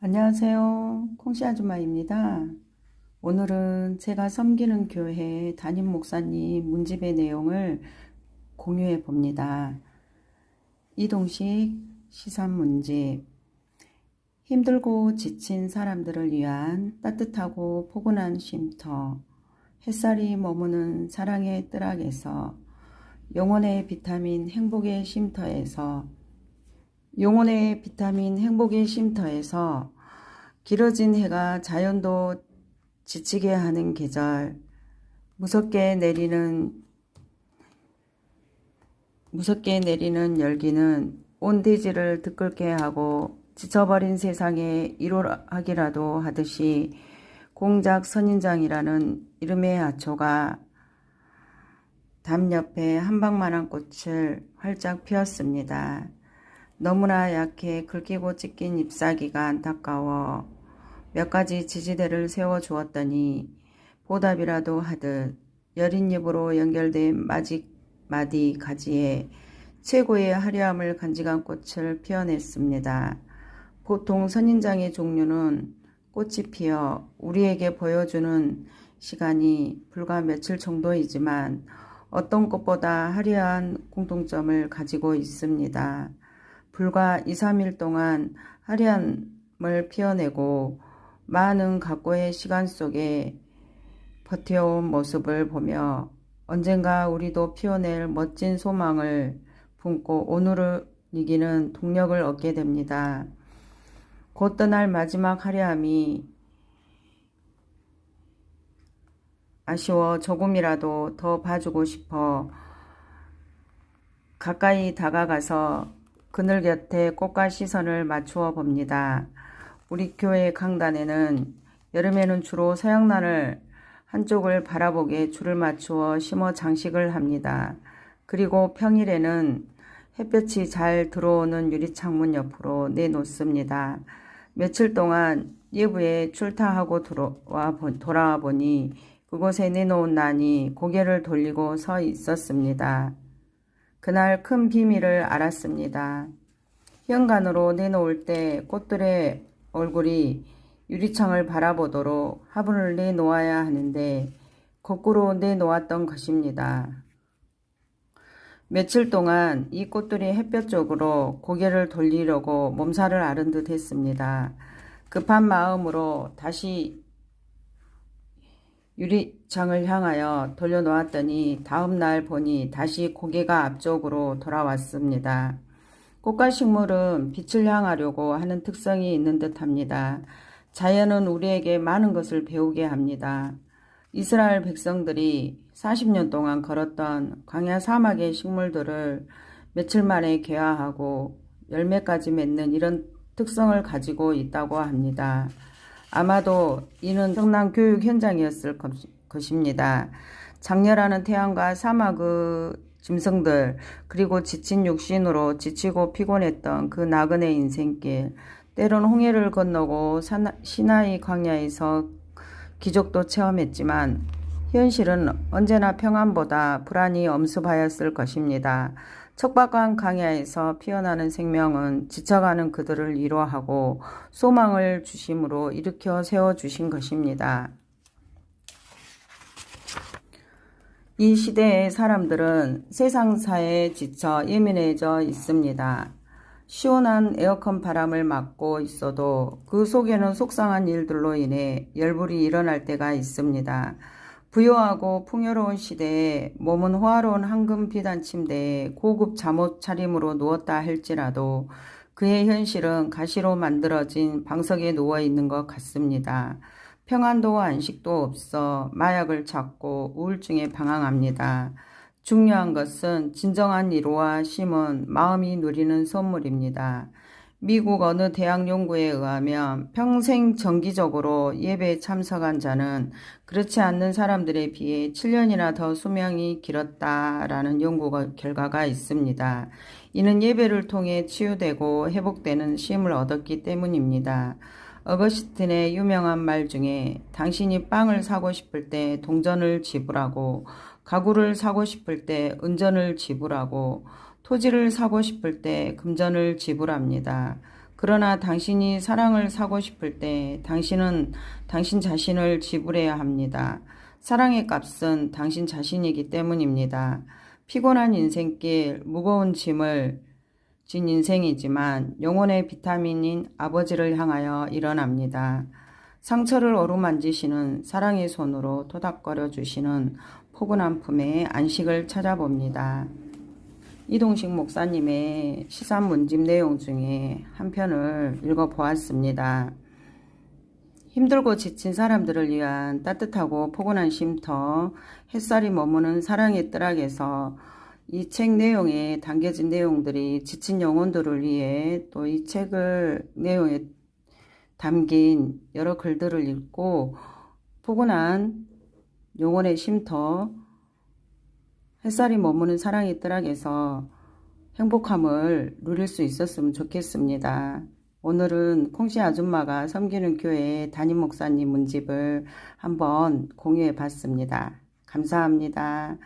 안녕하세요. 콩씨 아줌마입니다. 오늘은 제가 섬기는 교회 담임 목사님 문집의 내용을 공유해 봅니다. 이동식 시산 문집. 힘들고 지친 사람들을 위한 따뜻하고 포근한 쉼터. 햇살이 머무는 사랑의 뜰악에서 영혼의 비타민 행복의 쉼터에서 길어진 해가 자연도 지치게 하는 계절, 무섭게 내리는 열기는 온 대지를 들끓게 하고 지쳐버린 세상에 일호하기라도 하듯이 공작 선인장이라는 이름의 아초가 담 옆에 한 방만한 꽃을 활짝 피웠습니다. 너무나 약해 긁히고 찢긴 잎사귀가 안타까워 몇 가지 지지대를 세워주었더니 보답이라도 하듯 여린 잎으로 연결된 마디 가지에 최고의 화려함을 간직한 꽃을 피워냈습니다. 보통 선인장의 종류는 꽃이 피어 우리에게 보여주는 시간이 불과 며칠 정도이지만 어떤 꽃보다 화려한 공통점을 가지고 있습니다. 불과 2, 3일 동안 화려함을 피워내고 많은 각고의 시간 속에 버텨온 모습을 보며 언젠가 우리도 피워낼 멋진 소망을 품고 오늘을 이기는 동력을 얻게 됩니다. 곧 떠날 마지막 화려함이 아쉬워 조금이라도 더 봐주고 싶어 가까이 다가가서 그늘 곁에 꽃과 시선을 맞추어 봅니다. 우리 교회 강단에는 여름에는 주로 서양란을 한쪽을 바라보게 줄을 맞추어 심어 장식을 합니다. 그리고 평일에는 햇볕이 잘 들어오는 유리창문 옆으로 내놓습니다. 며칠 동안 예부에 출타하고 돌아와 보니 그곳에 내놓은 난이 고개를 돌리고 서 있었습니다. 그날 큰 비밀을 알았습니다. 현관으로 내놓을 때 꽃들의 얼굴이 유리창을 바라보도록 화분을 내놓아야 하는데 거꾸로 내놓았던 것입니다. 며칠 동안 이 꽃들이 햇볕 쪽으로 고개를 돌리려고 몸살을 앓은 듯 했습니다. 급한 마음으로 다시 유리창을 향하여 돌려놓았더니 다음 날 보니 다시 고개가 앞쪽으로 돌아왔습니다. 꽃과 식물은 빛을 향하려고 하는 특성이 있는 듯합니다. 자연은 우리에게 많은 것을 배우게 합니다. 이스라엘 백성들이 40년 동안 걸었던 광야 사막의 식물들을 며칠 만에 개화하고 열매까지 맺는 이런 특성을 가지고 있다고 합니다. 아마도 이는 성난 교육 현장이었을 것입니다. 장렬하는 태양과 사막의 짐승들, 그리고 지친 육신으로 지치고 피곤했던 그 나그네 인생길, 때론 홍해를 건너고 시나이 광야에서 기적도 체험했지만 현실은 언제나 평안보다 불안이 엄습하였을 것입니다. 척박한 광야에서 피어나는 생명은 지쳐가는 그들을 위로하고 소망을 주심으로 일으켜 세워주신 것입니다. 이 시대의 사람들은 세상사에 지쳐 예민해져 있습니다. 시원한 에어컨 바람을 맞고 있어도 그 속에는 속상한 일들로 인해 열불이 일어날 때가 있습니다. 부유하고 풍요로운 시대에 몸은 호화로운 황금 비단 침대에 고급 잠옷 차림으로 누웠다 할지라도 그의 현실은 가시로 만들어진 방석에 누워있는 것 같습니다. 평안도 안식도 없어 마약을 찾고 우울증에 방황합니다. 중요한 것은 진정한 위로와 쉼은 마음이 누리는 선물입니다. 미국 어느 대학 연구에 의하면 평생 정기적으로 예배에 참석한 자는 그렇지 않는 사람들에 비해 7년이나 더 수명이 길었다라는 연구 결과가 있습니다. 이는 예배를 통해 치유되고 회복되는 쉼을 얻었기 때문입니다. 어거스틴의 유명한 말 중에 당신이 빵을 사고 싶을 때 동전을 지불하고 가구를 사고 싶을 때 은전을 지불하고 토지를 사고 싶을 때 금전을 지불합니다. 그러나 당신이 사랑을 사고 싶을 때 당신은 당신 자신을 지불해야 합니다. 사랑의 값은 당신 자신이기 때문입니다. 피곤한 인생길, 무거운 짐을 진 인생이지만 영혼의 비타민인 아버지를 향하여 일어납니다. 상처를 어루만지시는 사랑의 손으로 토닥거려 주시는 포근한 품에 안식을 찾아봅니다. 이동식 목사님의 시산문집 내용 중에 한 편을 읽어보았습니다. 힘들고 지친 사람들을 위한 따뜻하고 포근한 쉼터, 햇살이 머무는 사랑의 뜰악에서 이 책 내용에 담겨진 내용들이 지친 영혼들을 위해 또 이 책을 내용에 담긴 여러 글들을 읽고 포근한 영혼의 쉼터, 햇살이 머무는 사랑의 뜰악에서 행복함을 누릴 수 있었으면 좋겠습니다. 오늘은 콩씨 아줌마가 섬기는 교회 담임 목사님 문집을 한번 공유해 봤습니다. 감사합니다.